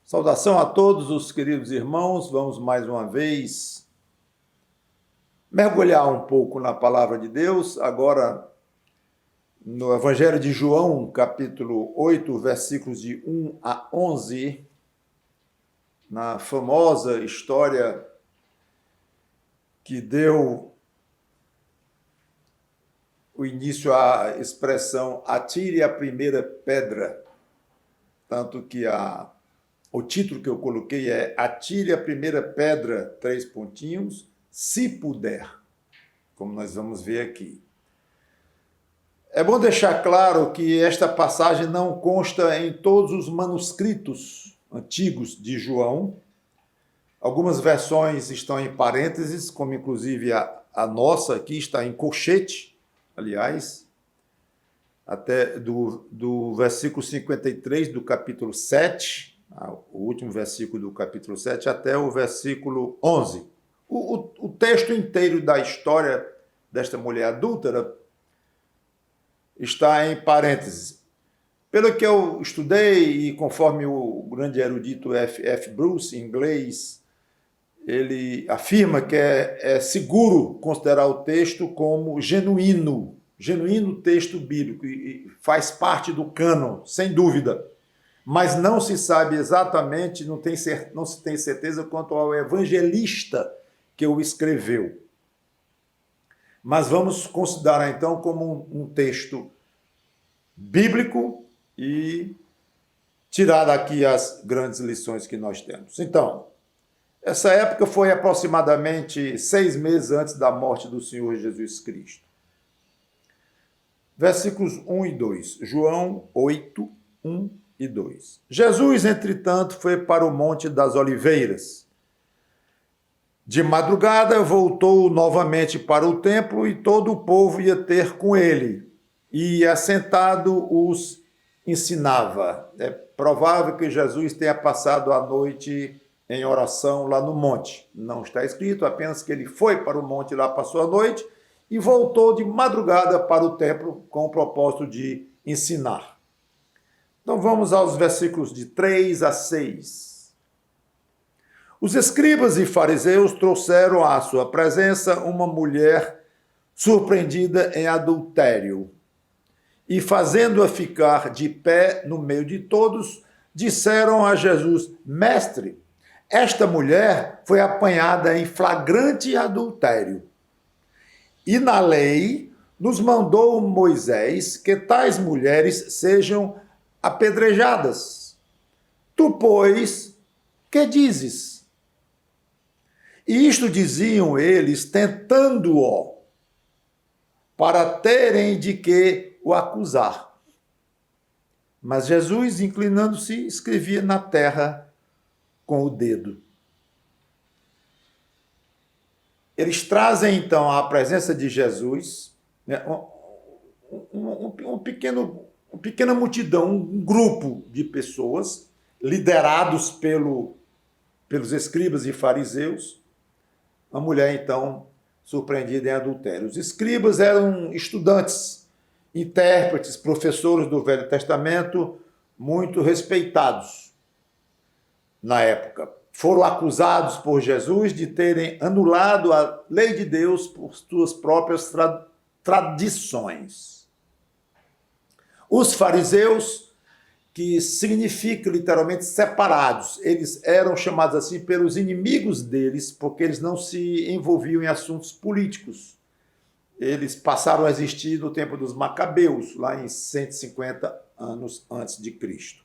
Saudação a todos os queridos irmãos, vamos mais uma vez mergulhar um pouco na palavra de Deus, agora no Evangelho de João, capítulo 8, versículos de 1 a 11, na famosa história que deu o início à expressão atire a primeira pedra, tanto que o título que eu coloquei é Atire a primeira pedra, 3 pontinhos, se puder, como nós vamos ver aqui. É bom deixar claro que esta passagem não consta em todos os manuscritos antigos de João. Algumas versões estão em parênteses, como inclusive a nossa aqui está em colchete, aliás, até do versículo 53 do capítulo 7, o último versículo do capítulo 7, até o versículo 11. O texto inteiro da história desta mulher adúltera está em parênteses. Pelo que eu estudei, e conforme o grande erudito F. Bruce, em inglês, ele afirma que é seguro considerar o texto como genuíno texto bíblico, e faz parte do cânon, sem dúvida. Mas não se sabe exatamente, não se tem certeza quanto ao evangelista que o escreveu. Mas vamos considerar então como um texto bíblico e tirar daqui as grandes lições que nós temos. Então, essa época foi aproximadamente 6 meses antes da morte do Senhor Jesus Cristo. Versículos 1 e 2. João 8, 1 e 2. Jesus, entretanto, foi para o Monte das Oliveiras. De madrugada, voltou novamente para o templo e todo o povo ia ter com ele. E, assentado, os ensinava. É provável que Jesus tenha passado a noite em oração lá no monte. Não está escrito, apenas que ele foi para o monte lá, passou a noite e voltou de madrugada para o templo com o propósito de ensinar. Então vamos aos versículos de 3 a 6. Os escribas e fariseus trouxeram à sua presença uma mulher surpreendida em adultério. E, fazendo-a ficar de pé no meio de todos, disseram a Jesus: Mestre, esta mulher foi apanhada em flagrante adultério. E na lei nos mandou Moisés que tais mulheres sejam apedrejadas. Tu, pois, que dizes? E isto diziam eles, tentando-o, para terem de que o acusar. Mas Jesus, inclinando-se, escrevia na terra com o dedo. Eles trazem, então, à presença de Jesus, né, uma pequena multidão, um grupo de pessoas, liderados pelos escribas e fariseus. A mulher, então, surpreendida em adultério. Os escribas eram estudantes, intérpretes, professores do Velho Testamento, muito respeitados na época. Foram acusados por Jesus de terem anulado a lei de Deus por suas próprias tradições. Os fariseus, que significa literalmente separados, eles eram chamados assim pelos inimigos deles, porque eles não se envolviam em assuntos políticos. Eles passaram a existir no tempo dos Macabeus, lá em 150 anos antes de Cristo.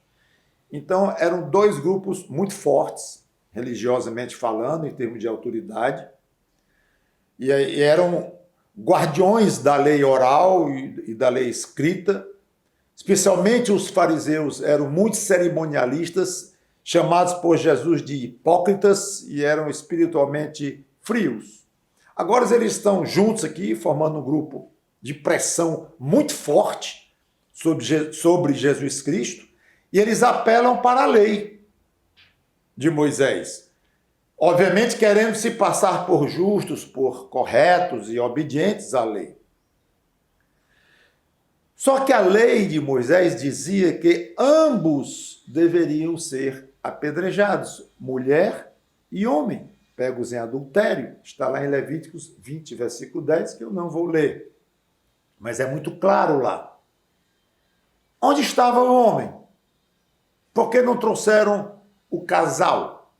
Então, eram dois grupos muito fortes, religiosamente falando, em termos de autoridade, e eram guardiões da lei oral e da lei escrita. Especialmente os fariseus eram muito cerimonialistas, chamados por Jesus de hipócritas, e eram espiritualmente frios. Agora eles estão juntos aqui, formando um grupo de pressão muito forte sobre Jesus Cristo, e eles apelam para a lei de Moisés. Obviamente querendo se passar por justos, por corretos e obedientes à lei. Só que a lei de Moisés dizia que ambos deveriam ser apedrejados, mulher e homem, pegos em adultério. Está lá em Levíticos 20, versículo 10, que eu não vou ler. Mas é muito claro lá. Onde estava o homem? Por que não trouxeram o casal?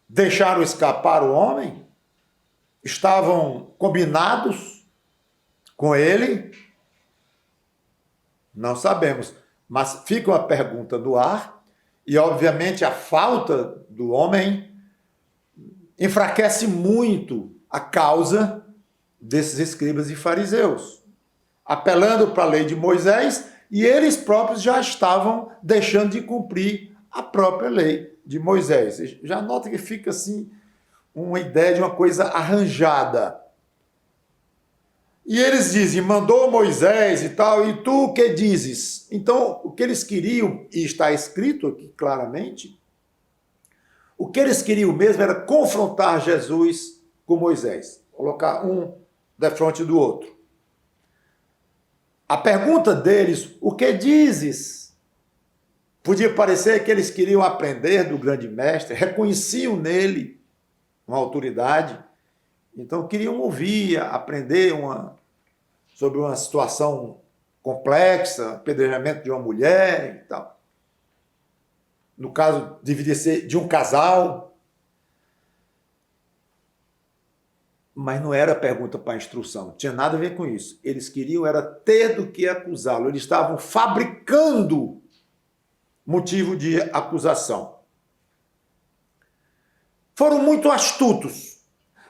Deixaram escapar o homem? Estavam combinados com ele? Não sabemos. Mas fica uma pergunta no ar, e obviamente a falta do homem enfraquece muito a causa desses escribas e fariseus, apelando para a lei de Moisés, e eles próprios já estavam deixando de cumprir a própria lei de Moisés. Já nota que fica assim uma ideia de uma coisa arranjada. E eles dizem, mandou Moisés e tal, e tu o que dizes? Então, o que eles queriam, e está escrito aqui claramente, o que eles queriam mesmo era confrontar Jesus com Moisés, colocar um defronte do outro. A pergunta deles, o que dizes? Podia parecer que eles queriam aprender do grande mestre, reconheciam nele uma autoridade, então queriam ouvir, aprender sobre uma situação complexa, apedrejamento de uma mulher e tal. No caso, deveria ser de um casal. Mas não era pergunta para instrução, não tinha nada a ver com isso. Eles queriam era ter do que acusá-lo. Eles estavam fabricando motivo de acusação. Foram muito astutos,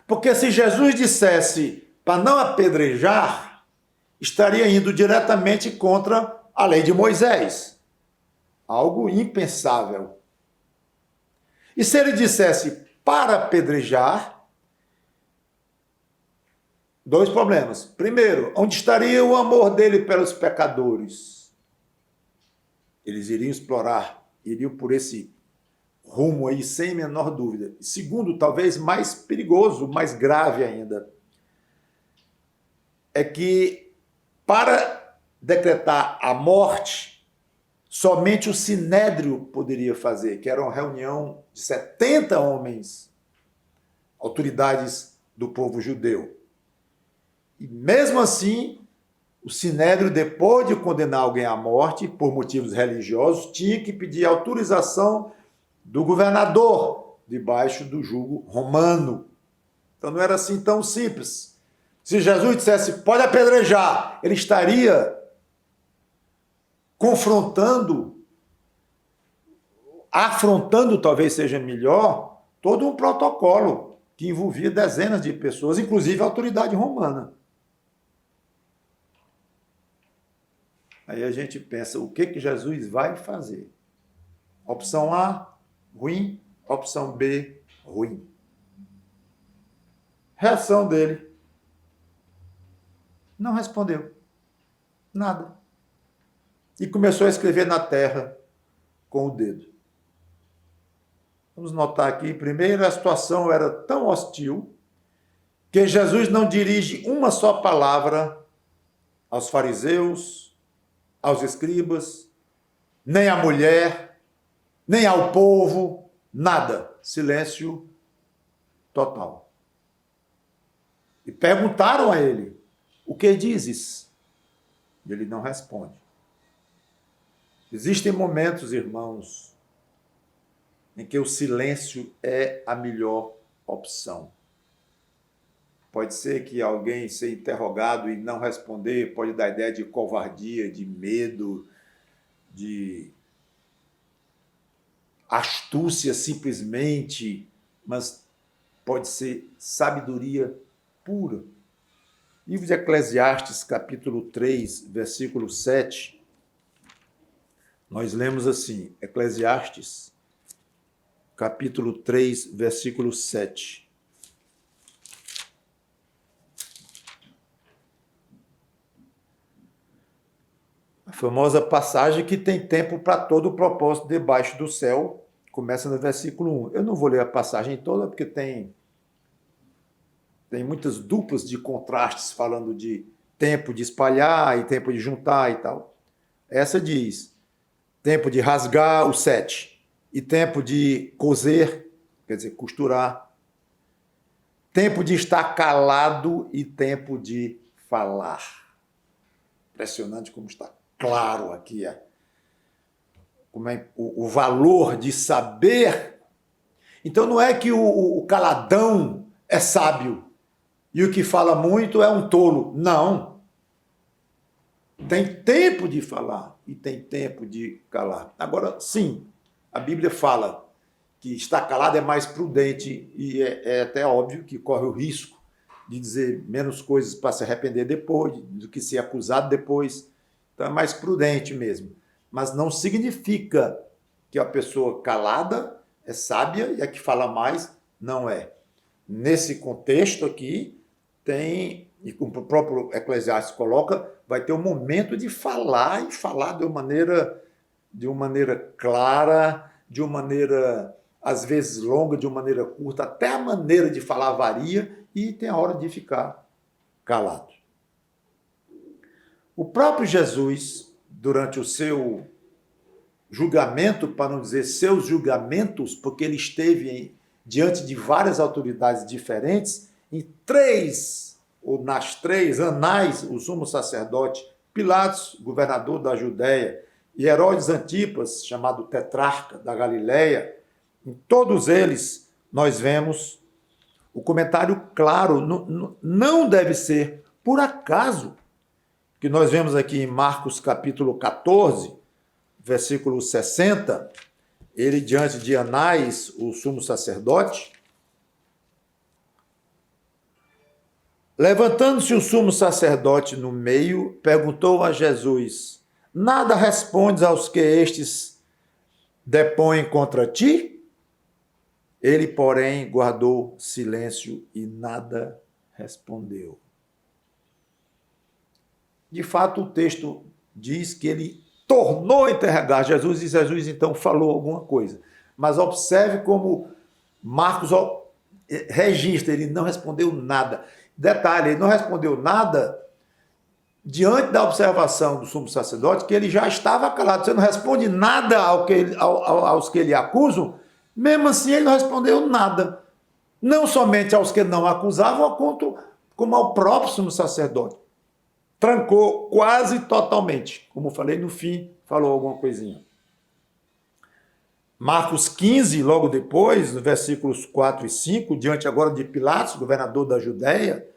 porque se Jesus dissesse para não apedrejar, estaria indo diretamente contra a lei de Moisés. Algo impensável. E se ele dissesse para apedrejar, dois problemas. Primeiro, onde estaria o amor dele pelos pecadores? Eles iriam explorar, iriam por esse rumo aí, sem menor dúvida. Segundo, talvez mais perigoso, mais grave ainda, é que para decretar a morte, somente o sinédrio poderia fazer, que era uma reunião de 70 homens, autoridades do povo judeu. E mesmo assim, o sinédrio, depois de condenar alguém à morte por motivos religiosos, tinha que pedir autorização do governador, debaixo do jugo romano. Então não era assim tão simples. Se Jesus dissesse, pode apedrejar, ele estaria confrontando, afrontando, talvez seja melhor, todo um protocolo que envolvia dezenas de pessoas, inclusive a autoridade romana. Aí a gente pensa, o que Jesus vai fazer? Opção A, ruim. Opção B, ruim. Reação dele. Não respondeu. Nada. E começou a escrever na terra com o dedo. Vamos notar aqui, primeiro, a situação era tão hostil que Jesus não dirige uma só palavra aos fariseus, aos escribas, nem à mulher, nem ao povo, nada. Silêncio total. E perguntaram a ele, o que dizes? E ele não responde. Existem momentos, irmãos, em que o silêncio é a melhor opção. Pode ser que alguém seja interrogado e não responder, pode dar ideia de covardia, de medo, de astúcia simplesmente, mas pode ser sabedoria pura. Livro de Eclesiastes, capítulo 3, versículo 7, nós lemos assim, Eclesiastes, capítulo 3, versículo 7. A famosa passagem que tem tempo para todo o propósito debaixo do céu, começa no versículo 1. Eu não vou ler a passagem toda, porque tem muitas duplas de contrastes falando de tempo de espalhar e tempo de juntar e tal. Essa diz, tempo de rasgar o 7. e tempo de coser, quer dizer, costurar. Tempo de estar calado e tempo de falar. Impressionante como está claro aqui como é o valor de saber. Então não é que o caladão é sábio e o que fala muito é um tolo. Não. Tem tempo de falar e tem tempo de calar. Agora, sim, a Bíblia fala que estar calado é mais prudente e é até óbvio que corre o risco de dizer menos coisas para se arrepender depois, do que ser acusado depois. Então é mais prudente mesmo. Mas não significa que a pessoa calada é sábia e a que fala mais não é. Nesse contexto aqui, tem, e como o próprio Eclesiastes coloca, vai ter um momento de falar e falar de uma maneira clara, de uma maneira, às vezes, longa, de uma maneira curta, até a maneira de falar varia e tem a hora de ficar calado. O próprio Jesus, durante o seu julgamento, para não dizer seus julgamentos, porque ele esteve diante de várias autoridades diferentes, nas três anais, o sumo sacerdote Pilatos, governador da Judéia, e Herodes Antipas, chamado tetrarca da Galileia, em todos eles nós vemos o comentário claro, não deve ser por acaso, que nós vemos aqui em Marcos capítulo 14, versículo 60, ele diante de Anás, o sumo sacerdote, levantando-se o sumo sacerdote no meio, perguntou a Jesus: nada respondes aos que estes depõem contra ti? Ele, porém, guardou silêncio e nada respondeu. De fato, o texto diz que ele tornou a interrogar Jesus e Jesus então falou alguma coisa. Mas observe como Marcos registra, ele não respondeu nada. Detalhe, ele não respondeu nada diante da observação do sumo sacerdote, que ele já estava calado. Você não responde nada aos que ele acusam, mesmo assim ele não respondeu nada. Não somente aos que não acusavam, como ao próprio sumo sacerdote. Trancou quase totalmente. Como falei, no fim, falou alguma coisinha. Marcos 15, logo depois, nos versículos 4 e 5, diante agora de Pilatos, governador da Judéia,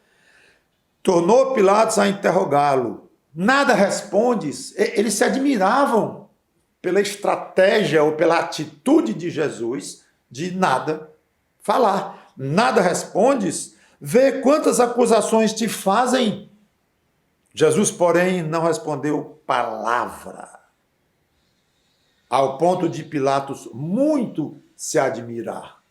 tornou Pilatos a interrogá-lo. Nada respondes? Eles se admiravam pela estratégia ou pela atitude de Jesus de nada falar. Nada respondes? Vê quantas acusações te fazem. Jesus, porém, não respondeu palavra, ao ponto de Pilatos muito se admirar.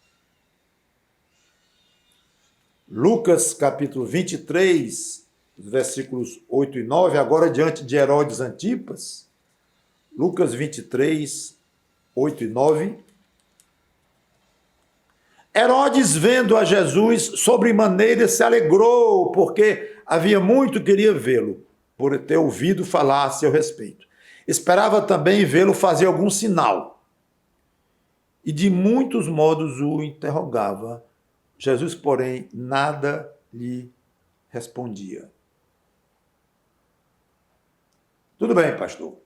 Lucas, capítulo 23, versículos 8 e 9, agora diante de Herodes Antipas. Lucas 23, 8 e 9. Herodes, vendo a Jesus, sobremaneira se alegrou, porque havia muito queria vê-lo, por ter ouvido falar a seu respeito. Esperava também vê-lo fazer algum sinal. E de muitos modos o interrogava. Jesus, porém, nada lhe respondia. Tudo bem, pastor.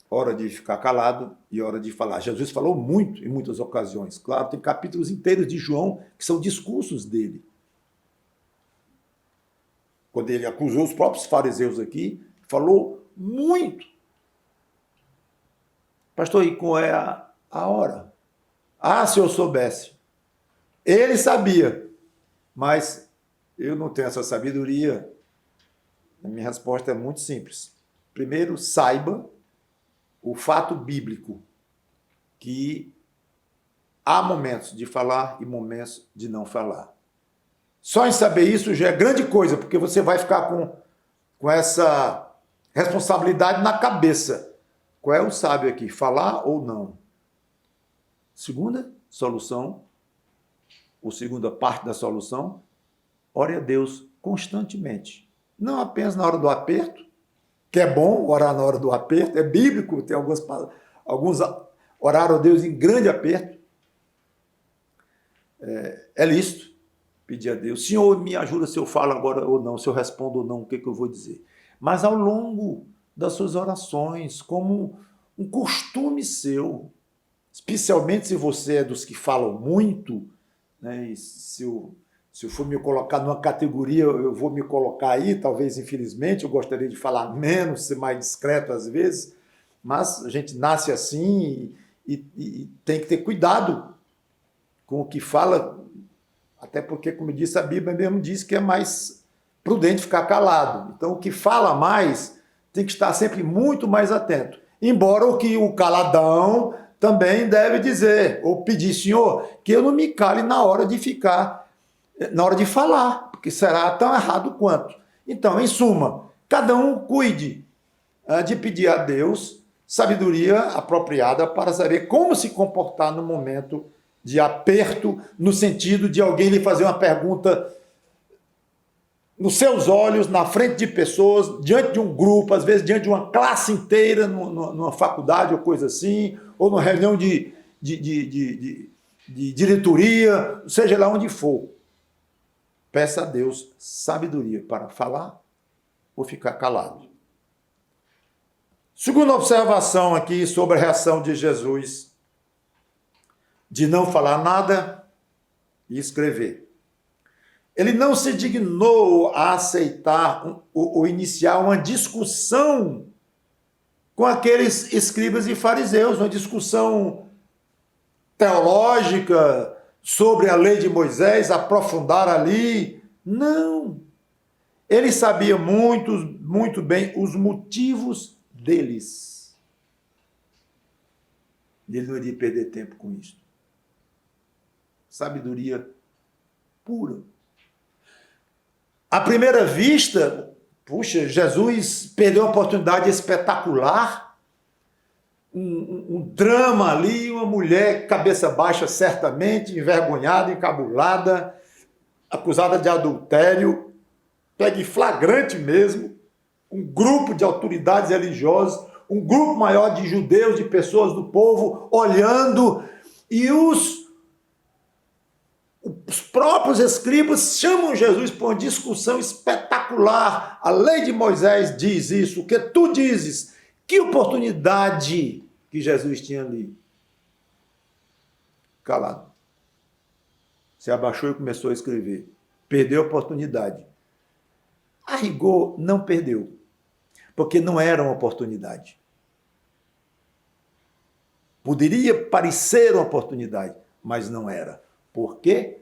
Hora de ficar calado e hora de falar. Jesus falou muito em muitas ocasiões. Claro, tem capítulos inteiros de João que são discursos dele. Quando ele acusou os próprios fariseus aqui, falou muito. Pastor, e qual é a hora? Ah, se eu soubesse. Ele sabia, mas eu não tenho essa sabedoria. A minha resposta é muito simples. Primeiro, saiba o fato bíblico que há momentos de falar e momentos de não falar. Só em saber isso já é grande coisa, porque você vai ficar com essa responsabilidade na cabeça. Qual é o sábio aqui? Falar ou não? Segunda solução, ou segunda parte da solução, ore a Deus constantemente. Não apenas na hora do aperto, que é bom orar na hora do aperto, é bíblico, tem alguns Orar a Deus em grande aperto. É lícito pedir a Deus, Senhor, me ajuda se eu falo agora ou não, se eu respondo ou não, o que eu vou dizer. Mas ao longo das suas orações, como um costume seu, especialmente se você é dos que falam muito, né? E se eu for me colocar numa categoria, eu vou me colocar aí, talvez infelizmente, eu gostaria de falar menos, ser mais discreto às vezes, mas a gente nasce assim e tem que ter cuidado com o que fala, até porque, como disse a Bíblia, mesmo diz que é mais prudente ficar calado. Então, o que fala mais tem que estar sempre muito mais atento. Embora o caladão também deve dizer, ou pedir, Senhor, que eu não me cale na hora de falar, porque será tão errado quanto. Então, em suma, cada um cuide de pedir a Deus sabedoria apropriada para saber como se comportar no momento de aperto, no sentido de alguém lhe fazer uma pergunta nos seus olhos, na frente de pessoas, diante de um grupo, às vezes diante de uma classe inteira, numa faculdade ou coisa assim, ou numa reunião de diretoria, seja lá onde for. Peça a Deus sabedoria para falar ou ficar calado. Segunda observação aqui sobre a reação de Jesus de não falar nada e escrever. Ele não se dignou a aceitar ou iniciar uma discussão com aqueles escribas e fariseus, uma discussão teológica sobre a lei de Moisés, aprofundar ali. Não. Ele sabia muito bem os motivos deles. Ele não iria perder tempo com isso. Sabedoria pura. À primeira vista, puxa, Jesus perdeu uma oportunidade espetacular, um drama ali, uma mulher cabeça baixa certamente, envergonhada, encabulada, acusada de adultério, pega em flagrante mesmo, um grupo de autoridades religiosas, um grupo maior de judeus, de pessoas do povo, olhando, e os próprios escribas chamam Jesus para uma discussão espetacular. A lei de Moisés diz isso, o que tu dizes? Que oportunidade que Jesus tinha ali. Calado. Se abaixou e começou a escrever. Perdeu a oportunidade. A rigor, não perdeu. Porque não era uma oportunidade. Poderia parecer uma oportunidade, mas não era. Por quê?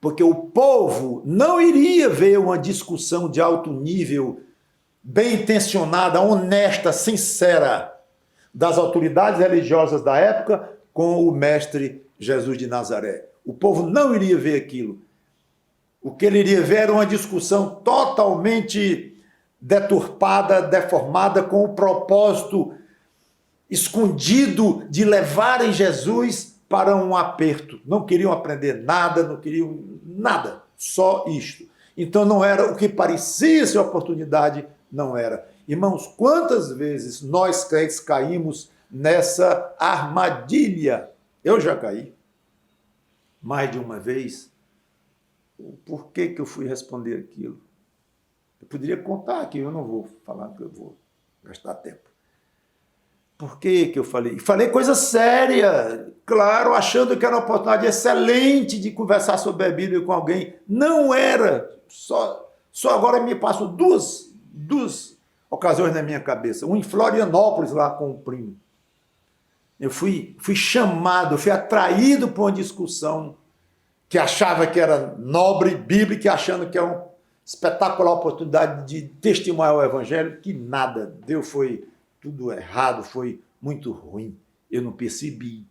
Porque o povo não iria ver uma discussão de alto nível, bem intencionada, honesta, sincera, das autoridades religiosas da época com o mestre Jesus de Nazaré. O povo não iria ver aquilo. O que ele iria ver era uma discussão totalmente deturpada, deformada, com o propósito escondido de levarem Jesus para um aperto. Não queriam aprender nada, não queriam nada, só isto. Então não era o que parecia ser oportunidade, não era. Irmãos, quantas vezes nós crentes caímos nessa armadilha? Eu já caí mais de uma vez. Por que eu fui responder aquilo? Eu poderia contar aqui, eu não vou falar que eu vou gastar tempo. Por que eu falei? Falei coisa séria, claro, achando que era uma oportunidade excelente de conversar sobre a Bíblia com alguém. Não era. Só agora me passam duas ocasiões na minha cabeça. Uma em Florianópolis, lá com o primo. Eu fui chamado, fui atraído por uma discussão que achava que era nobre, bíblica, achando que era uma espetacular oportunidade de testemunhar o Evangelho, que nada, deu, foi tudo errado, foi muito ruim. Eu não percebi.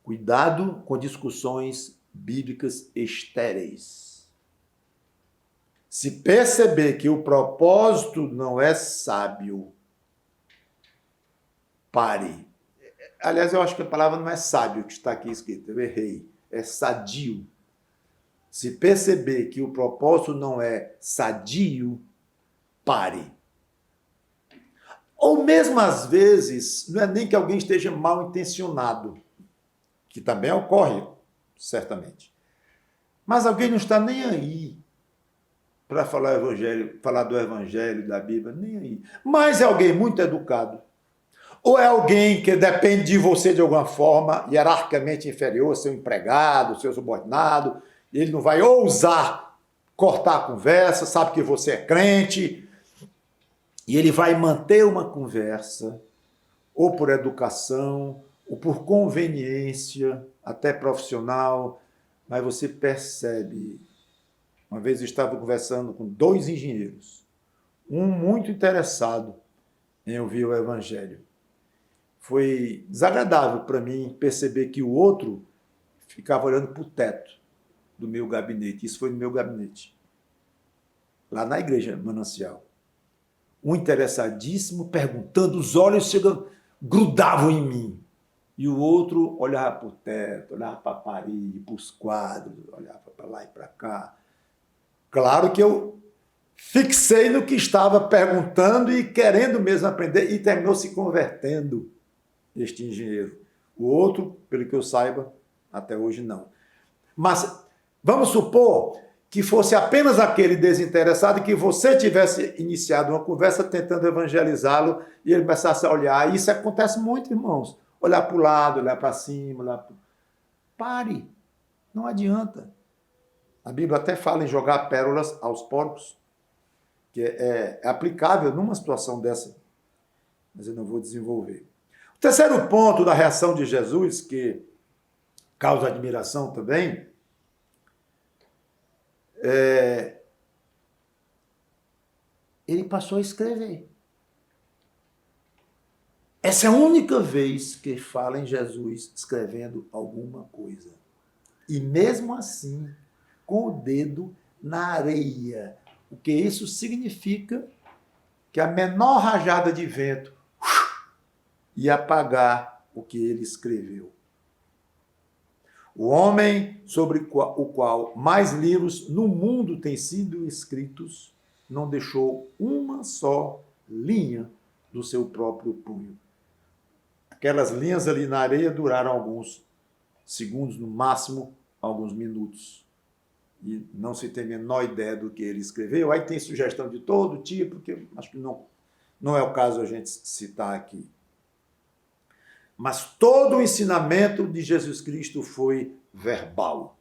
Cuidado com discussões bíblicas estéreis. Se perceber que o propósito não é sábio, pare. Aliás, eu acho que a palavra não é sábio que está aqui escrito, eu errei. É sadio. Se perceber que o propósito não é sadio, pare. Ou mesmo às vezes, não é nem que alguém esteja mal intencionado, que também ocorre, certamente. Mas alguém não está nem aí para falar evangelho, falar do evangelho, da Bíblia, nem aí. Mas é alguém muito educado. Ou é alguém que depende de você de alguma forma, hierarquicamente inferior, seu empregado, seu subordinado, e ele não vai ousar cortar a conversa, sabe que você é crente, e ele vai manter uma conversa, ou por educação, ou por conveniência, até profissional, mas você percebe. Uma vez eu estava conversando com 2 engenheiros, um muito interessado em ouvir o evangelho. Foi desagradável para mim perceber que o outro ficava olhando para o teto do meu gabinete. Isso foi no meu gabinete, lá na igreja Manancial. Um interessadíssimo, perguntando, os olhos grudavam em mim. E o outro olhava para o teto, olhava para a parede, para os quadros, olhava para lá e para cá. Claro que eu fixei no que estava perguntando e querendo mesmo aprender, e terminou se convertendo, este engenheiro. O outro, pelo que eu saiba, até hoje não. Mas vamos supor que fosse apenas aquele desinteressado e que você tivesse iniciado uma conversa tentando evangelizá-lo e ele começasse a olhar. Isso acontece muito, irmãos. Olhar para o lado, olhar para cima, olhar para... Pare, não adianta. A Bíblia até fala em jogar pérolas aos porcos, que é aplicável numa situação dessa, mas eu não vou desenvolver. O terceiro ponto da reação de Jesus, que causa admiração também, ele passou a escrever. Essa é a única vez que fala em Jesus escrevendo alguma coisa. E mesmo assim, com o dedo na areia. O que isso significa? Que a menor rajada de vento ia apagar o que ele escreveu. O homem sobre o qual mais livros no mundo têm sido escritos não deixou uma só linha do seu próprio punho. Aquelas linhas ali na areia duraram alguns segundos, no máximo alguns minutos. E não se tem a menor ideia do que ele escreveu. Aí tem sugestão de todo tipo, que acho que não é o caso a gente citar aqui. Mas todo o ensinamento de Jesus Cristo foi verbal.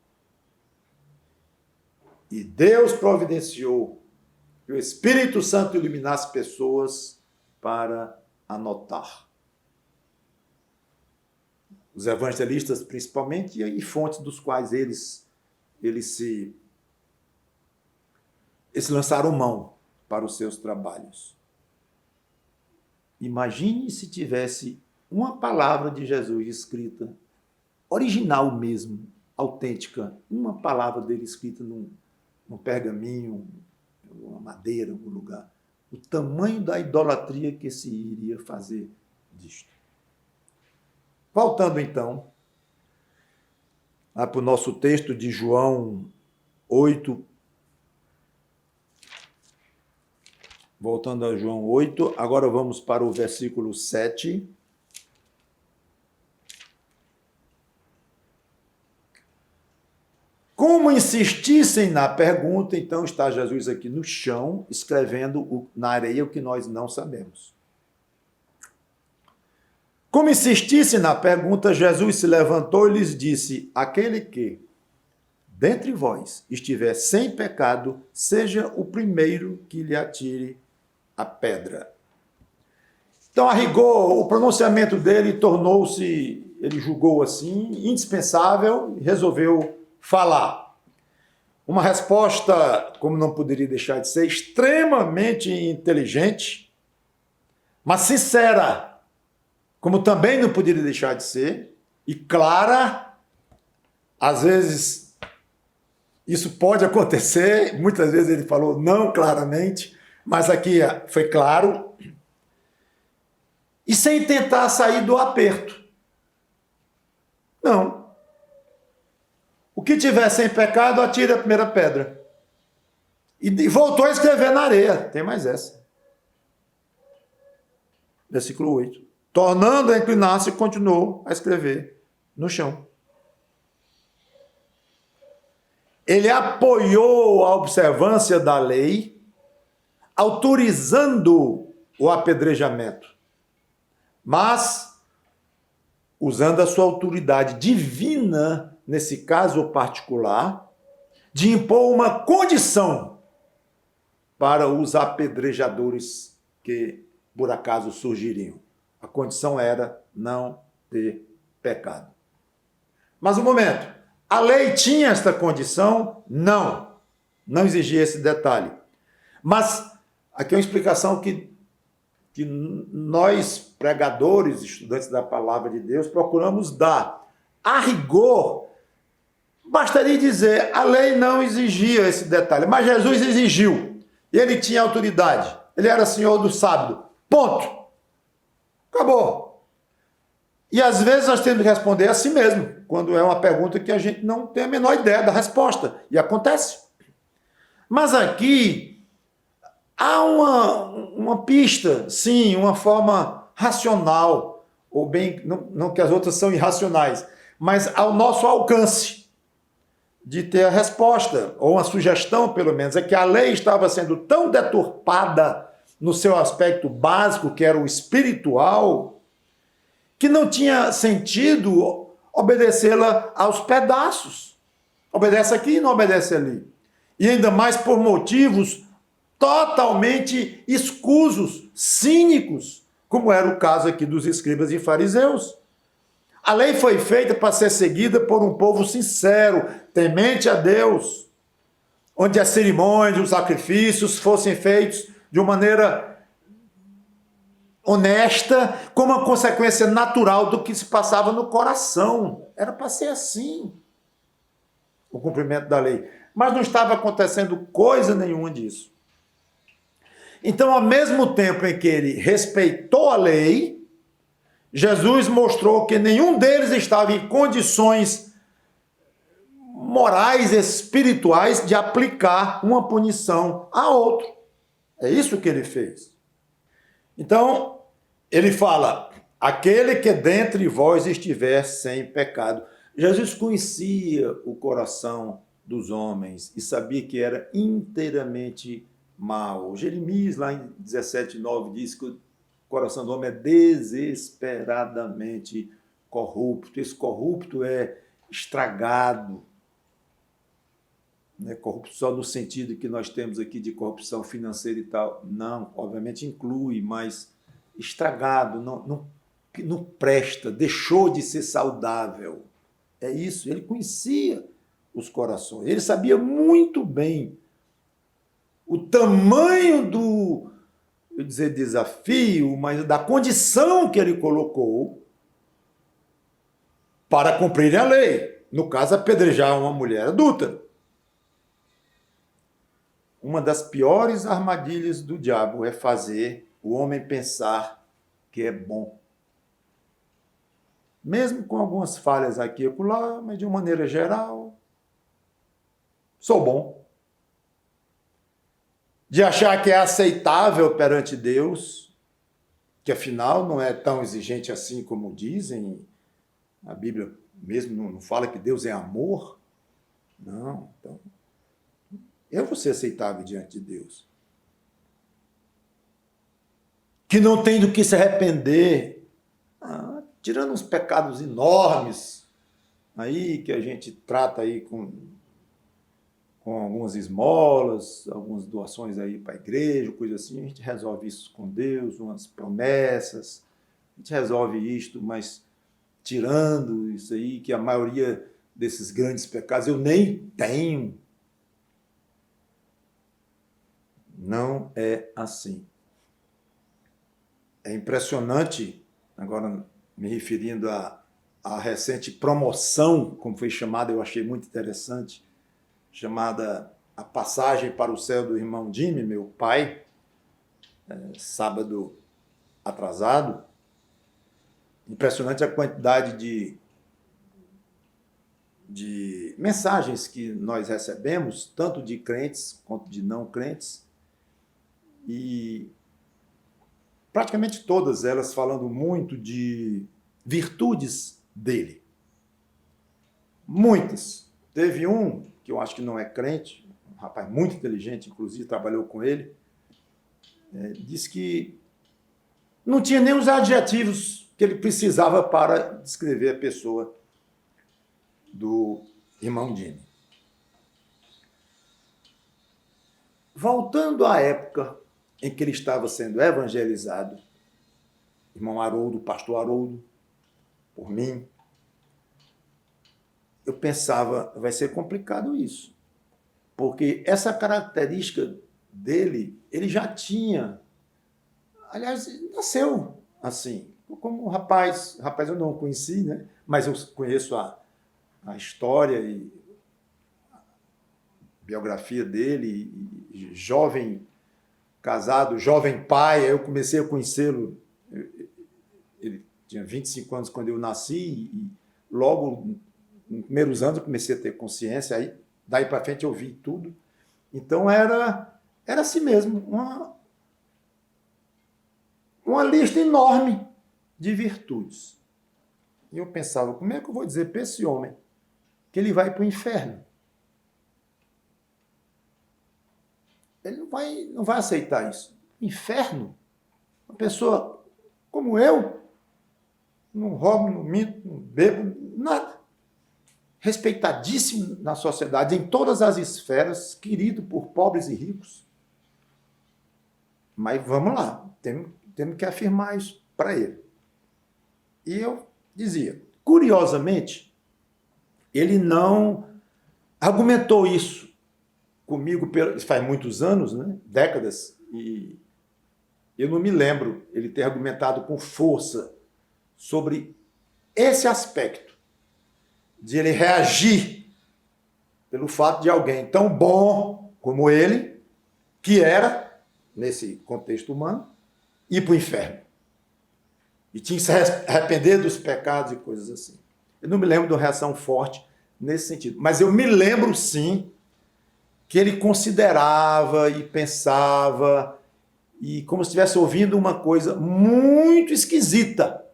E Deus providenciou que o Espírito Santo iluminasse pessoas para anotar. Os evangelistas, principalmente, e fontes dos quais eles se lançaram mão para os seus trabalhos. Imagine se tivesse uma palavra de Jesus escrita, original mesmo, autêntica, uma palavra dele escrita num pergaminho, numa madeira, algum lugar. O tamanho da idolatria que se iria fazer disto. Voltando então para o nosso texto de João 8. Voltando a João 8, agora vamos para o versículo 7. Como insistissem na pergunta, então está Jesus aqui no chão, escrevendo na areia o que nós não sabemos. Como insistissem na pergunta, Jesus se levantou e lhes disse: aquele que, dentre vós, estiver sem pecado, seja o primeiro que lhe atire a pedra. Então, a rigor, o pronunciamento dele tornou-se, ele julgou assim, indispensável e resolveu falar. Uma resposta, como não poderia deixar de ser, extremamente inteligente, mas sincera, como também não poderia deixar de ser, e clara. Às vezes isso pode acontecer, muitas vezes ele falou não claramente, mas aqui foi claro, e sem tentar sair do aperto. Não. O que tiver sem pecado, atire a primeira pedra. E voltou a escrever na areia. Tem mais essa. Versículo 8. Tornando a inclinar-se, continuou a escrever no chão. Ele apoiou a observância da lei, autorizando o apedrejamento, mas usando a sua autoridade divina, nesse caso particular, de impor uma condição para os apedrejadores que, por acaso, surgiriam. A condição era não ter pecado. Mas um momento. A lei tinha esta condição? Não. Não exigia esse detalhe. Mas aqui é uma explicação que nós, pregadores, estudantes da palavra de Deus, procuramos dar. A rigor, bastaria dizer, a lei não exigia esse detalhe, mas Jesus exigiu. Ele tinha autoridade. Ele era senhor do sábado. Ponto. Acabou. E às vezes nós temos que responder assim mesmo, quando é uma pergunta que a gente não tem a menor ideia da resposta. E acontece. Mas aqui há uma pista, sim, uma forma racional, ou bem, não que as outras são irracionais, mas ao nosso alcance de ter a resposta, ou uma sugestão, pelo menos, é que a lei estava sendo tão deturpada no seu aspecto básico, que era o espiritual, que não tinha sentido obedecê-la aos pedaços. Obedece aqui e não obedece ali. E ainda mais por motivos totalmente escusos, cínicos, como era o caso aqui dos escribas e fariseus. A lei foi feita para ser seguida por um povo sincero, temente a Deus, onde as cerimônias, os sacrifícios fossem feitos de uma maneira honesta, como uma consequência natural do que se passava no coração. Era para ser assim, o cumprimento da lei. Mas não estava acontecendo coisa nenhuma disso. Então, ao mesmo tempo em que ele respeitou a lei, Jesus mostrou que nenhum deles estava em condições morais, espirituais, de aplicar uma punição a outro. É isso que ele fez. Então, ele fala, aquele que dentre vós estiver sem pecado. Jesus conhecia o coração dos homens e sabia que era inteiramente mau. Jeremias, lá em 17:9, diz que o coração do homem é desesperadamente corrupto. Esse corrupto é estragado. Não é corrupto só no sentido que nós temos aqui de corrupção financeira e tal. Não, obviamente inclui, mas estragado, não presta, deixou de ser saudável. É isso, ele conhecia os corações, ele sabia muito bem o tamanho do, eu dizer desafio, mas da condição que ele colocou para cumprir a lei. No caso, apedrejar uma mulher adúltera. Uma das piores armadilhas do diabo é fazer o homem pensar que é bom. Mesmo com algumas falhas aqui e acolá, mas de uma maneira geral, sou bom. De achar que é aceitável perante Deus, que afinal não é tão exigente assim como dizem. A Bíblia mesmo não fala que Deus é amor. Não, então eu vou ser aceitável diante de Deus. Que não tem do que se arrepender, tirando uns pecados enormes, aí que a gente trata aí com algumas esmolas, algumas doações aí para a igreja, coisa assim, a gente resolve isso com Deus, umas promessas, a gente resolve isto, mas tirando isso aí, que a maioria desses grandes pecados eu nem tenho. Não é assim. É impressionante, agora me referindo à recente promoção, como foi chamada, eu achei muito interessante, chamada A Passagem para o Céu do irmão Jimmy, meu pai, sábado atrasado. Impressionante a quantidade de mensagens que nós recebemos, tanto de crentes quanto de não crentes, e praticamente todas elas falando muito de virtudes dele. Muitas. Teve um, que eu acho que não é crente, um rapaz muito inteligente, inclusive trabalhou com ele, disse que não tinha nem os adjetivos que ele precisava para descrever a pessoa do irmão Dini. Voltando à época em que ele estava sendo evangelizado, irmão Haroldo, pastor Haroldo, por mim, eu pensava, vai ser complicado isso. Porque essa característica dele, ele já tinha. Aliás, nasceu assim. Como rapaz eu não o conheci, né? Mas eu conheço a história e a biografia dele, e jovem casado, jovem pai, eu comecei a conhecê-lo. Ele tinha 25 anos quando eu nasci, e logo nos primeiros anos eu comecei a ter consciência, aí daí para frente eu vi tudo. Então era assim mesmo, uma lista enorme de virtudes. E eu pensava, como é que eu vou dizer para esse homem que ele vai para o inferno? Ele não vai aceitar isso. Inferno? Uma pessoa como eu, não roubo, não minto, não bebo, nada. Respeitadíssimo na sociedade, em todas as esferas, querido por pobres e ricos. Mas vamos lá, temos que afirmar isso para ele. E eu dizia, curiosamente, ele não argumentou isso comigo, faz muitos anos, né? Décadas, e eu não me lembro ele ter argumentado com força sobre esse aspecto, de ele reagir pelo fato de alguém tão bom como ele, que era, nesse contexto humano, ir para o inferno. E tinha que se arrepender dos pecados e coisas assim. Eu não me lembro de uma reação forte nesse sentido. Mas eu me lembro, sim, que ele considerava e pensava, e como se estivesse ouvindo uma coisa muito esquisita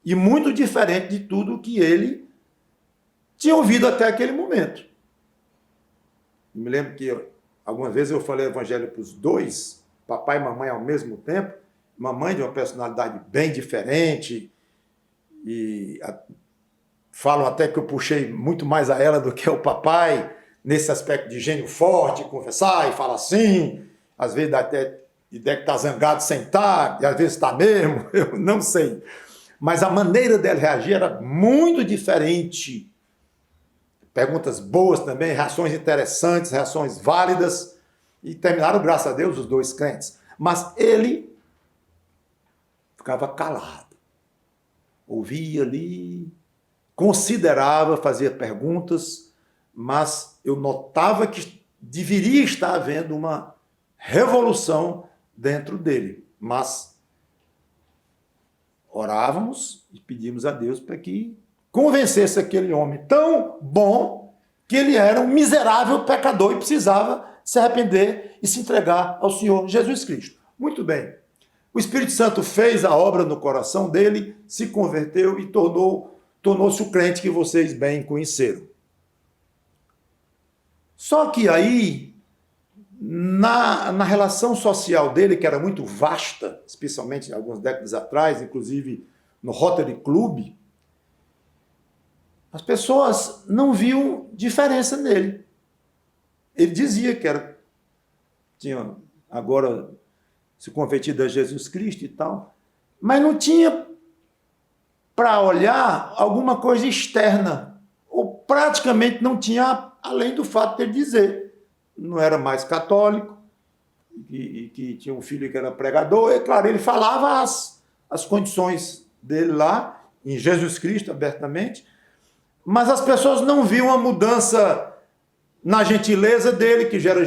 e muito diferente de tudo que ele tinha ouvido até aquele momento. Eu me lembro que alguma vez eu falei o evangelho para os dois, papai e mamãe ao mesmo tempo, mamãe de uma personalidade bem diferente, e falam até que eu puxei muito mais a ela do que ao papai, nesse aspecto de gênio forte, conversar e falar assim, às vezes dá até ideia que está zangado sem estar, e às vezes está mesmo, eu não sei. Mas a maneira dela reagir era muito diferente. Perguntas boas também, reações interessantes, reações válidas, e terminaram, graças a Deus, os dois crentes. Mas ele ficava calado, ouvia ali, considerava, fazia perguntas, mas eu notava que deveria estar havendo uma revolução dentro dele. Mas orávamos e pedimos a Deus para que convencesse aquele homem tão bom que ele era um miserável pecador e precisava se arrepender e se entregar ao Senhor Jesus Cristo. Muito bem. O Espírito Santo fez a obra no coração dele, se converteu e tornou-se o crente que vocês bem conheceram. Só que aí, na relação social dele, que era muito vasta, especialmente algumas décadas atrás, inclusive no Rotary Club, as pessoas não viam diferença nele. Ele dizia que tinha agora se convertido a Jesus Cristo e tal, mas não tinha para olhar alguma coisa externa, ou praticamente não tinha, além do fato de ele dizer, não era mais católico, e que tinha um filho que era pregador, e claro, ele falava as condições dele lá, em Jesus Cristo, abertamente, mas as pessoas não viam a mudança na gentileza dele, que gera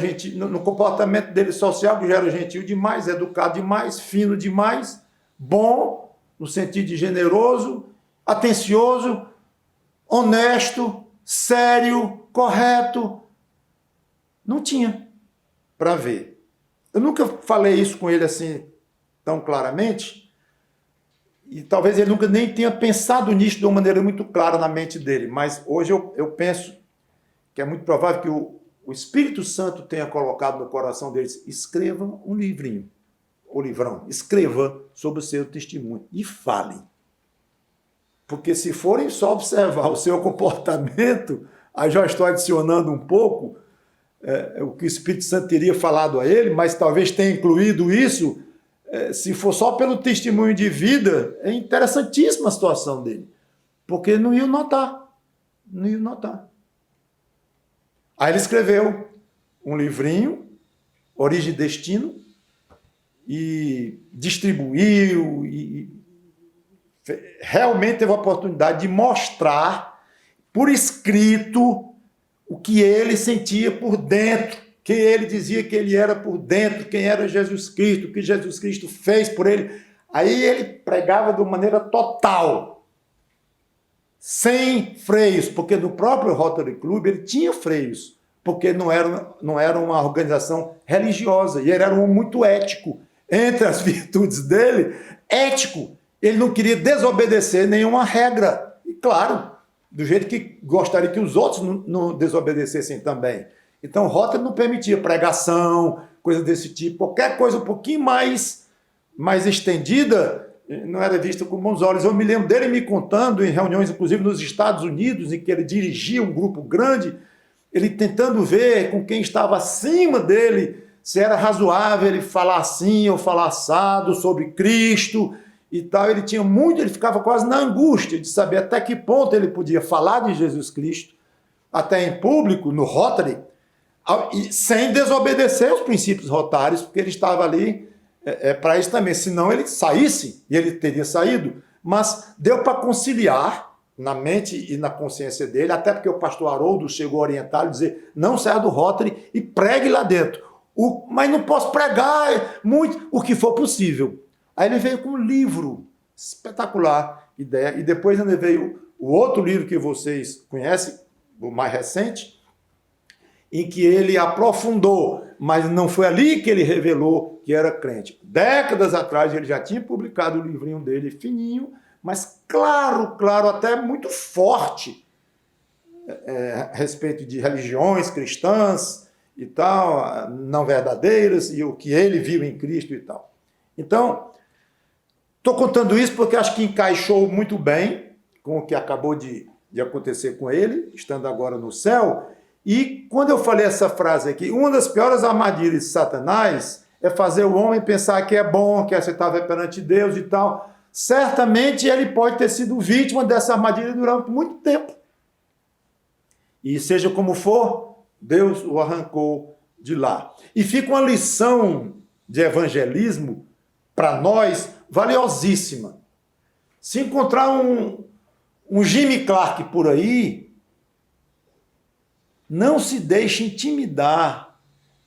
no comportamento dele social, que gera gentil demais, educado demais, fino demais, bom, no sentido de generoso, atencioso, honesto, sério, correto. Não tinha para ver. Eu nunca falei isso com ele assim, tão claramente, e talvez ele nunca nem tenha pensado nisso de uma maneira muito clara na mente dele, mas hoje eu penso que é muito provável que o Espírito Santo tenha colocado no coração deles: escreva um livrinho, ou livrão, escreva sobre o seu testemunho e fale. Porque se forem só observar o seu comportamento, aí já estou adicionando um pouco o que o Espírito Santo teria falado a ele, mas talvez tenha incluído isso, se for só pelo testemunho de vida, é interessantíssima a situação dele, porque não ia notar, não ia notar. Aí ele escreveu um livrinho, Origem e Destino, e distribuiu, e realmente teve a oportunidade de mostrar por escrito o que ele sentia por dentro, que ele dizia que ele era por dentro, quem era Jesus Cristo, o que Jesus Cristo fez por ele. Aí ele pregava de uma maneira total, sem freios, porque no próprio Rotary Club ele tinha freios, porque não era uma organização religiosa, e ele era um muito ético. Entre as virtudes dele, ético. Ele não queria desobedecer nenhuma regra. E claro, do jeito que gostaria que os outros não desobedecessem também. Então, o Rotary não permitia pregação, coisa desse tipo. Qualquer coisa um pouquinho mais estendida não era vista com bons olhos. Eu me lembro dele me contando em reuniões, inclusive nos Estados Unidos, em que ele dirigia um grupo grande, ele tentando ver com quem estava acima dele se era razoável ele falar assim ou falar assado sobre Cristo e tal. Ele ficava quase na angústia de saber até que ponto ele podia falar de Jesus Cristo, até em público, no Rotary, sem desobedecer os princípios rotários, porque ele estava ali para isso também. Senão ele saísse, e ele teria saído, mas deu para conciliar na mente e na consciência dele, até porque o pastor Haroldo chegou a orientá-lo, dizer: não saia do Rotary e pregue lá dentro. Mas não posso pregar muito, o que for possível. Aí ele veio com um livro espetacular, ideia, e depois ainda veio o outro livro que vocês conhecem, o mais recente, em que ele aprofundou, mas não foi ali que ele revelou que era crente. Décadas atrás ele já tinha publicado o livrinho dele, fininho, mas claro, até muito forte, a respeito de religiões cristãs e tal, não verdadeiras, e o que ele viu em Cristo e tal. Então, estou contando isso porque acho que encaixou muito bem com o que acabou de acontecer com ele, estando agora no céu. E quando eu falei essa frase aqui, uma das piores armadilhas de Satanás é fazer o homem pensar que é bom, que é aceitável perante Deus e tal. Certamente ele pode ter sido vítima dessa armadilha durante muito tempo. E seja como for, Deus o arrancou de lá. E fica uma lição de evangelismo para nós valiosíssima. Se encontrar um Jimmy Clark por aí, não se deixe intimidar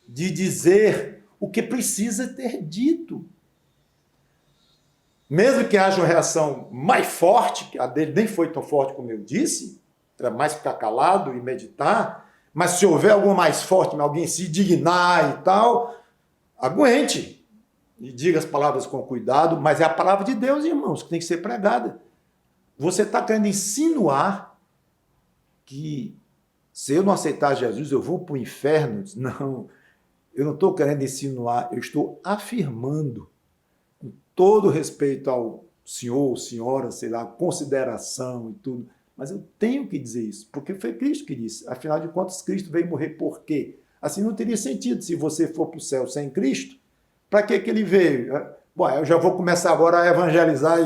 de dizer o que precisa ter dito. Mesmo que haja uma reação mais forte, que a dele nem foi tão forte como eu disse, era mais ficar calado e meditar, mas se houver alguma mais forte, alguém se dignar e tal, aguente e diga as palavras com cuidado, mas é a palavra de Deus, irmãos, que tem que ser pregada. Você está querendo insinuar que se eu não aceitar Jesus, eu vou para o inferno? Não, eu não estou querendo insinuar, eu estou afirmando, com todo respeito ao senhor, senhora, sei lá, consideração e tudo, mas eu tenho que dizer isso, porque foi Cristo que disse. Afinal de contas, Cristo veio morrer por quê? Assim não teria sentido se você for para o céu sem Cristo. Para que ele veio? Bom, eu já vou começar agora a evangelizar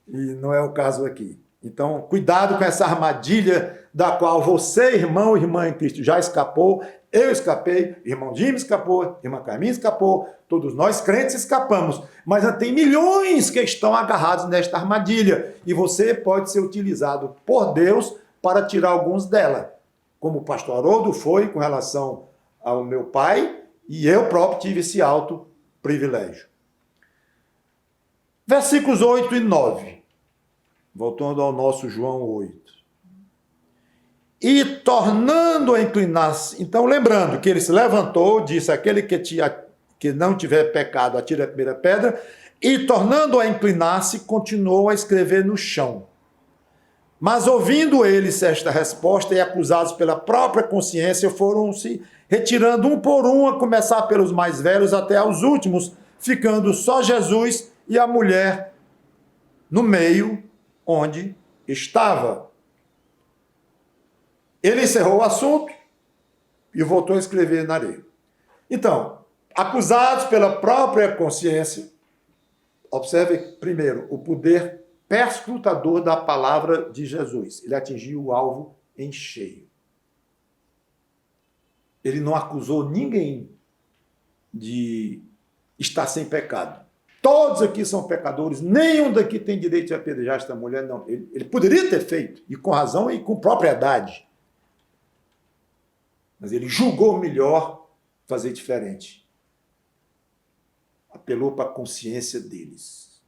e não é o caso aqui. Então, cuidado com essa armadilha da qual você, irmão e irmã em Cristo, já escapou, eu escapei, irmão Jimmy escapou, irmã Carminha escapou, todos nós crentes escapamos, mas tem milhões que estão agarrados nesta armadilha e você pode ser utilizado por Deus para tirar alguns dela, como o pastor Haroldo foi com relação ao meu pai e eu próprio tive esse alto privilégio. Versículos 8 e 9. Voltando ao nosso João 8. E tornando a inclinar-se, então lembrando que ele se levantou, disse: aquele que que não tiver pecado, atire a primeira pedra. E, tornando a inclinar-se, continuou a escrever no chão. Mas, ouvindo eles esta resposta e acusados pela própria consciência, foram se retirando um por um, a começar pelos mais velhos até aos últimos, ficando só Jesus e a mulher no meio onde estava. Ele encerrou o assunto e voltou a escrever na areia. Então, acusados pela própria consciência, observe primeiro o poder perscrutador da palavra de Jesus. Ele atingiu o alvo em cheio. Ele não acusou ninguém de estar sem pecado. Todos aqui são pecadores, nenhum daqui tem direito de apedrejar esta mulher, não. Ele poderia ter feito, e com razão e com propriedade. Mas ele julgou melhor fazer diferente. Apelou para a consciência deles.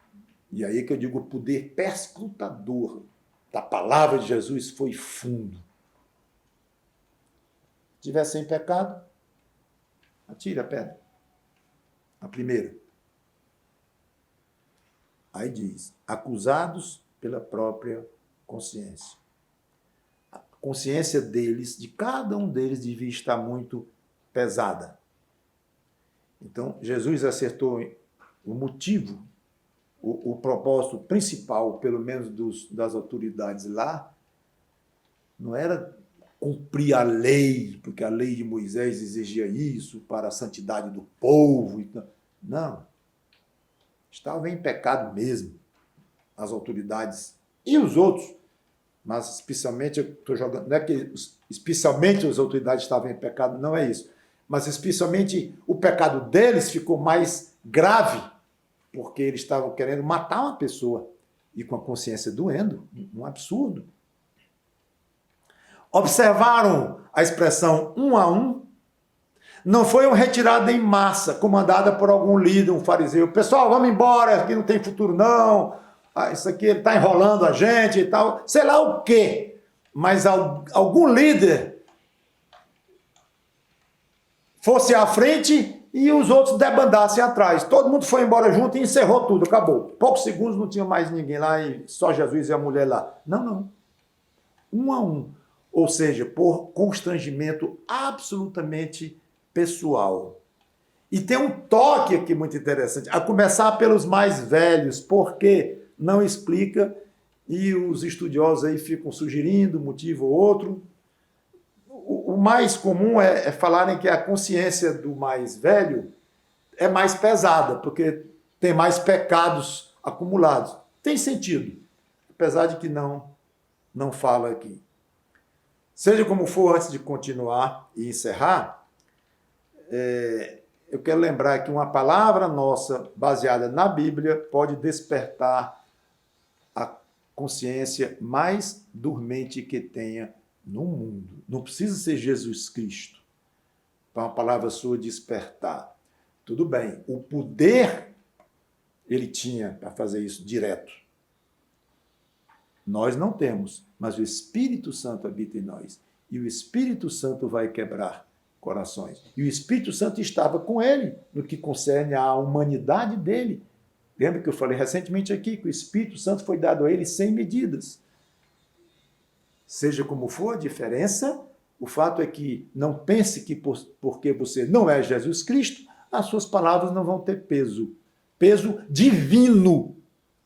E aí que eu digo, o poder perscrutador da palavra de Jesus foi fundo. Se estiver sem pecado, atire a pedra. A primeira. Aí diz, acusados pela própria consciência. A consciência deles, de cada um deles, devia estar muito pesada. Então, Jesus acertou o motivo, o propósito principal, pelo menos das autoridades lá, não era cumprir a lei, porque a lei de Moisés exigia isso para a santidade do povo. Não. Estavam em pecado mesmo, as autoridades e os outros. Mas especialmente, eu estou jogando, não é que especialmente as autoridades estavam em pecado, não é isso. Mas especialmente o pecado deles ficou mais grave, porque eles estavam querendo matar uma pessoa e com a consciência doendo, um absurdo. Observaram a expressão um a um? Não foi uma retirada em massa, comandada por algum líder, um fariseu. Pessoal, vamos embora, aqui não tem futuro não, isso aqui ele está enrolando a gente e tal, sei lá o quê. Mas algum líder fosse à frente e os outros debandassem atrás. Todo mundo foi embora junto e encerrou tudo, acabou. Poucos segundos não tinha mais ninguém lá e só Jesus e a mulher lá. Não. Um a um. Ou seja, por constrangimento absolutamente pessoal. E tem um toque aqui muito interessante, a começar pelos mais velhos, porque não explica e os estudiosos aí ficam sugerindo um motivo ou outro. O mais comum é falarem que a consciência do mais velho é mais pesada, porque tem mais pecados acumulados. Tem sentido, apesar de que não fala aqui. Seja como for, antes de continuar e encerrar, eu quero lembrar que uma palavra nossa, baseada na Bíblia, pode despertar a consciência mais dormente que tenha no mundo. Não precisa ser Jesus Cristo para uma palavra sua despertar. Tudo bem, o poder ele tinha para fazer isso direto. Nós não temos, mas o Espírito Santo habita em nós. E o Espírito Santo vai quebrar corações. E o Espírito Santo estava com ele no que concerne à humanidade dele. Lembra que eu falei recentemente aqui que o Espírito Santo foi dado a ele sem medidas. Seja como for a diferença, o fato é que não pense que porque você não é Jesus Cristo, as suas palavras não vão ter peso. Peso divino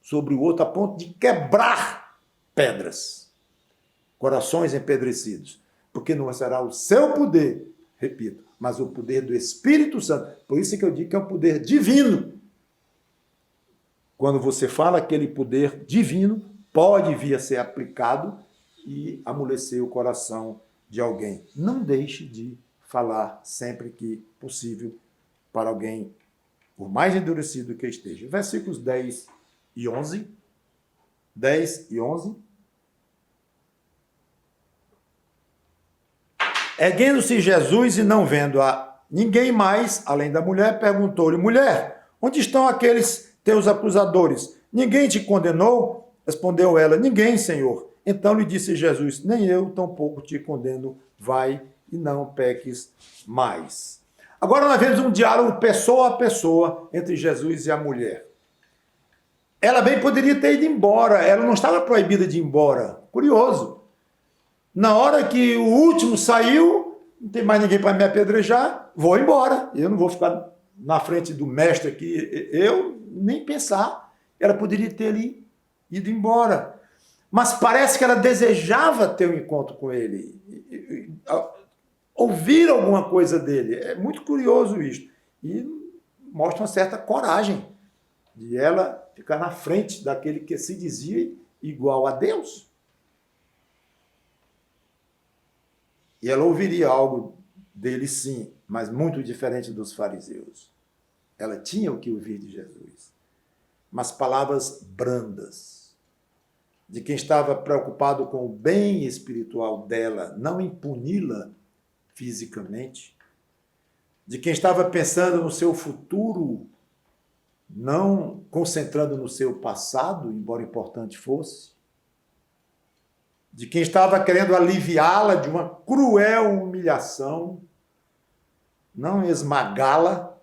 sobre o outro, a ponto de quebrar pedras, corações empedrecidos. Porque não será o seu poder, repito, mas o poder do Espírito Santo. Por isso que eu digo que é um poder divino. Quando você fala aquele poder divino, pode vir a ser aplicado e amolecer o coração de alguém. Não deixe de falar sempre que possível para alguém, por mais endurecido que esteja. Versículos 10 e 11. 10 e 11. Erguendo-se Jesus e não vendo a ninguém mais, além da mulher, perguntou-lhe, mulher, onde estão aqueles teus acusadores? Ninguém te condenou? Respondeu ela, ninguém, Senhor. Então lhe disse Jesus, nem eu tampouco te condeno, vai e não peques mais. Agora nós vemos um diálogo pessoa a pessoa entre Jesus e a mulher. Ela bem poderia ter ido embora, ela não estava proibida de ir embora. Curioso. Na hora que o último saiu, não tem mais ninguém para me apedrejar, vou embora. Eu não vou ficar na frente do mestre aqui, eu nem pensar. Ela poderia ter ali ido embora. Mas parece que ela desejava ter um encontro com ele, ouvir alguma coisa dele. É muito curioso isso. E mostra uma certa coragem de ela ficar na frente daquele que se dizia igual a Deus. E ela ouviria algo dele, sim, mas muito diferente dos fariseus. Ela tinha o que ouvir de Jesus, mas palavras brandas, de quem estava preocupado com o bem espiritual dela, não em puni-la fisicamente, de quem estava pensando no seu futuro, não concentrando no seu passado, embora importante fosse, de quem estava querendo aliviá-la de uma cruel humilhação, não esmagá-la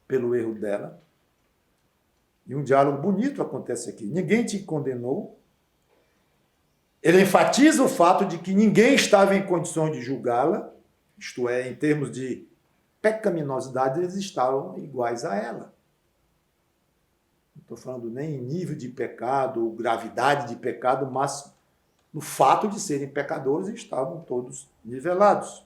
pelo erro dela. E um diálogo bonito acontece aqui. Ninguém te condenou. Ele enfatiza o fato de que ninguém estava em condições de julgá-la, isto é, em termos de pecaminosidade, eles estavam iguais a ela. Não estou falando nem em nível de pecado, ou gravidade de pecado, mas no fato de serem pecadores, estavam todos nivelados.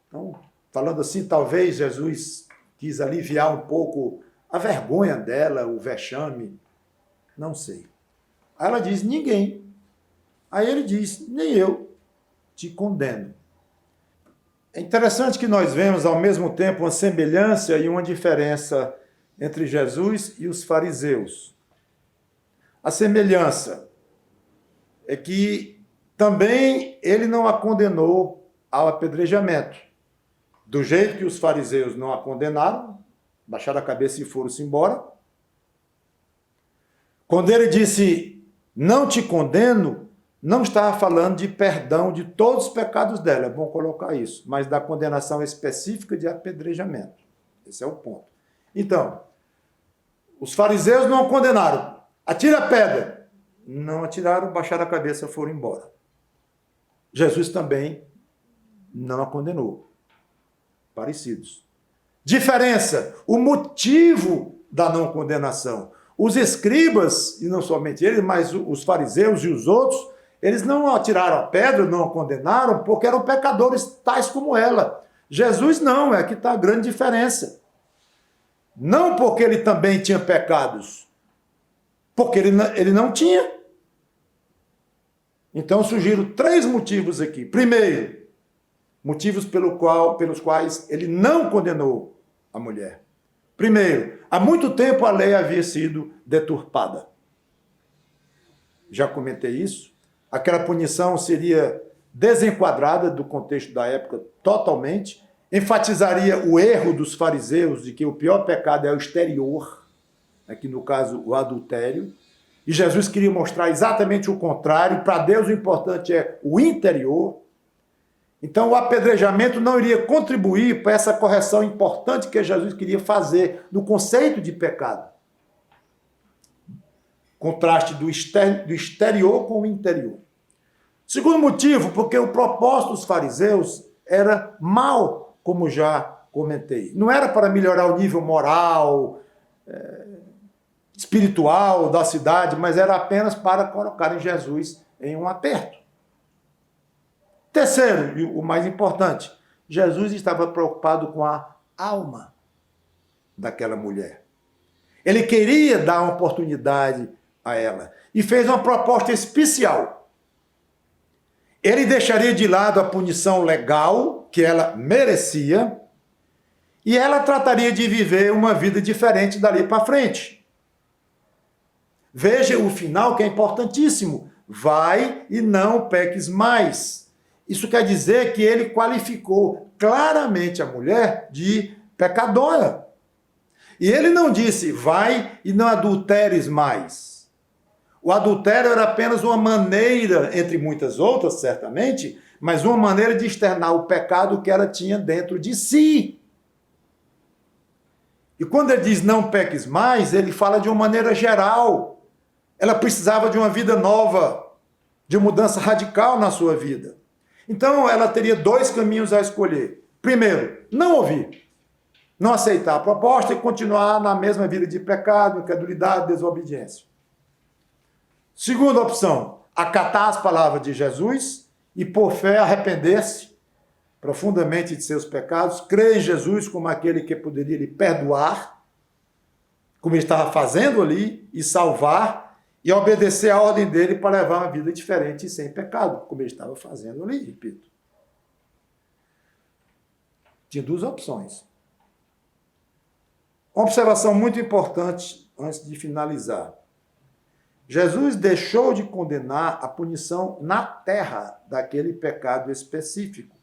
Então, falando assim, talvez Jesus quis aliviar um pouco a vergonha dela, o vexame, não sei. Aí ela diz, ninguém. Aí ele diz, nem eu te condeno. É interessante que nós vemos ao mesmo tempo uma semelhança e uma diferença entre Jesus e os fariseus. A semelhança é que também ele não a condenou ao apedrejamento. Do jeito que os fariseus não a condenaram, baixaram a cabeça e foram-se embora. Quando ele disse, não te condeno, não estava falando de perdão de todos os pecados dela, é bom colocar isso, mas da condenação específica de apedrejamento. Esse é o ponto. Então, os fariseus não a condenaram. Atira a pedra. Não atiraram, baixaram a cabeça e foram embora. Jesus também não a condenou. Parecidos. Diferença, o motivo da não condenação. Os escribas, e não somente eles, mas os fariseus e os outros, eles não atiraram a pedra, não a condenaram, porque eram pecadores tais como ela. Jesus não, é que está a grande diferença. Não porque ele também tinha pecados, porque ele não tinha. Então surgiram 3 motivos aqui. Primeiro, motivos pelos quais ele não condenou a mulher. Primeiro, há muito tempo a lei havia sido deturpada. Já comentei isso. Aquela punição seria desenquadrada do contexto da época totalmente, enfatizaria o erro dos fariseus de que o pior pecado é o exterior, aqui no caso o adultério, e Jesus queria mostrar exatamente o contrário. Para Deus o importante é o interior. Então o apedrejamento não iria contribuir para essa correção importante que Jesus queria fazer no conceito de pecado. Contraste do exterior com o interior. Segundo motivo, porque o propósito dos fariseus era mau, como já comentei. Não era para melhorar o nível moral, espiritual da cidade, mas era apenas para colocarem Jesus em um aperto. Terceiro, e o mais importante, Jesus estava preocupado com a alma daquela mulher. Ele queria dar uma oportunidade a ela e fez uma proposta especial. Ele deixaria de lado a punição legal que ela merecia e ela trataria de viver uma vida diferente dali para frente. Veja o final, que é importantíssimo. Vai e não peques mais. Isso quer dizer que ele qualificou claramente a mulher de pecadora. E ele não disse, vai e não adulteres mais. O adultério era apenas uma maneira, entre muitas outras, certamente, mas uma maneira de externar o pecado que ela tinha dentro de si. E quando ele diz não peques mais, ele fala de uma maneira geral. Ela precisava de uma vida nova, de mudança radical na sua vida. Então ela teria dois caminhos a escolher. Primeiro, não ouvir, não aceitar a proposta e continuar na mesma vida de pecado, incredulidade, desobediência. Segunda opção, acatar as palavras de Jesus e, por fé, arrepender-se profundamente de seus pecados, crer em Jesus como aquele que poderia lhe perdoar, como ele estava fazendo ali, e salvar, e obedecer à ordem dele para levar uma vida diferente e sem pecado, como ele estava fazendo ali, repito. Tinha duas opções. Uma observação muito importante antes de finalizar. Jesus deixou de condenar a punição na terra daquele pecado específico.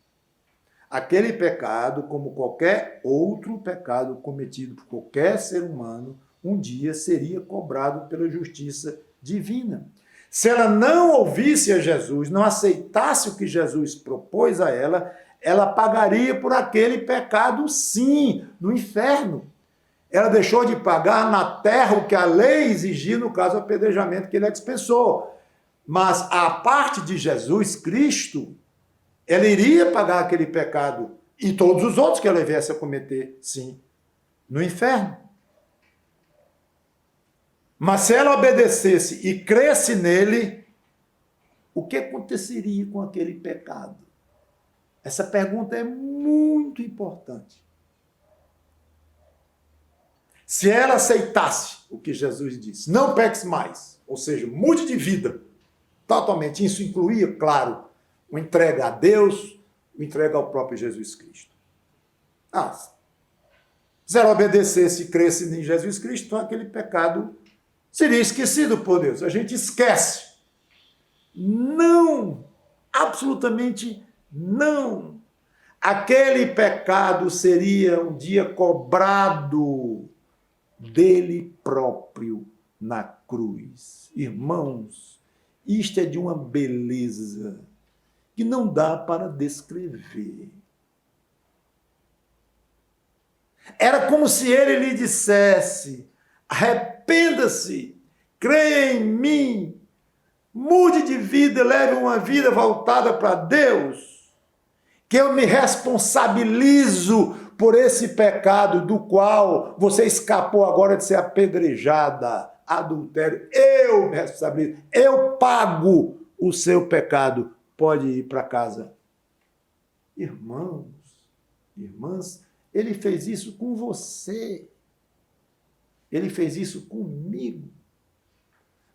Aquele pecado, como qualquer outro pecado cometido por qualquer ser humano, um dia seria cobrado pela justiça divina. Se ela não ouvisse a Jesus, não aceitasse o que Jesus propôs a ela, ela pagaria por aquele pecado, sim, no inferno. Ela deixou de pagar na terra o que a lei exigia, no caso, o apedrejamento que ele dispensou. Mas a parte de Jesus Cristo, ela iria pagar aquele pecado e todos os outros que ela viesse a cometer, sim, no inferno. Mas se ela obedecesse e cresce nele, o que aconteceria com aquele pecado? Essa pergunta é muito importante. Se ela aceitasse o que Jesus disse, não peques mais, ou seja, mude de vida, totalmente, isso incluía, claro, uma entrega a Deus, uma entrega ao próprio Jesus Cristo. Se ela obedecesse e cresce em Jesus Cristo, então aquele pecado seria esquecido por Deus. A gente esquece. Não, absolutamente não. Aquele pecado seria um dia cobrado dele próprio na cruz. Irmãos, isto é de uma beleza que não dá para descrever. Era como se ele lhe dissesse: arrependa-se, creia em mim, mude de vida, leve uma vida voltada para Deus, que eu me responsabilizo por esse pecado do qual você escapou agora de ser apedrejada, adultério. Eu me responsabilizo, eu pago o seu pecado. Pode ir para casa. Irmãos, irmãs, ele fez isso com você. Ele fez isso comigo.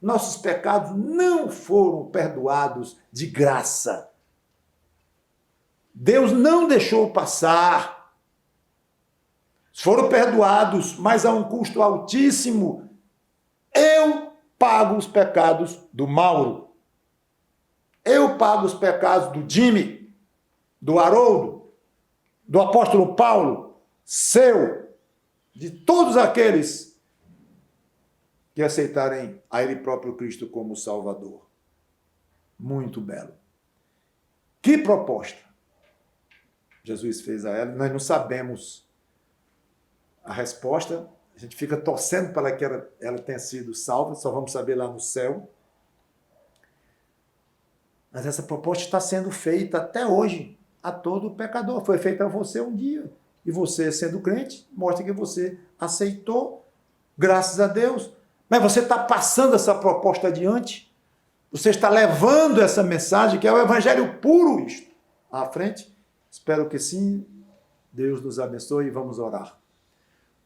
Nossos pecados não foram perdoados de graça. Deus não deixou passar. Foram perdoados, mas a um custo altíssimo. Eu pago os pecados do Mauro. Eu pago os pecados do Jimmy, do Haroldo, do apóstolo Paulo, seu, de todos aqueles que aceitarem a ele próprio Cristo como Salvador. Muito belo. Que proposta Jesus fez a ela? Nós não sabemos a resposta, a gente fica torcendo para que ela tenha sido salva, só vamos saber lá no céu. Mas essa proposta está sendo feita até hoje a todo pecador. Foi feita a você um dia. E você, sendo crente, mostra que você aceitou, graças a Deus. Mas você está passando essa proposta adiante. Você está levando essa mensagem, que é o evangelho puro, isto, à frente. Espero que sim. Deus nos abençoe e vamos orar.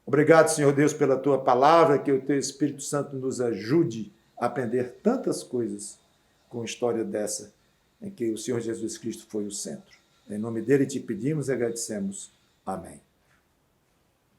Obrigado, Senhor Deus, pela tua palavra, que o teu Espírito Santo nos ajude a aprender tantas coisas com a história dessa, em que o Senhor Jesus Cristo foi o centro. Em nome dele te pedimos e agradecemos. Amém.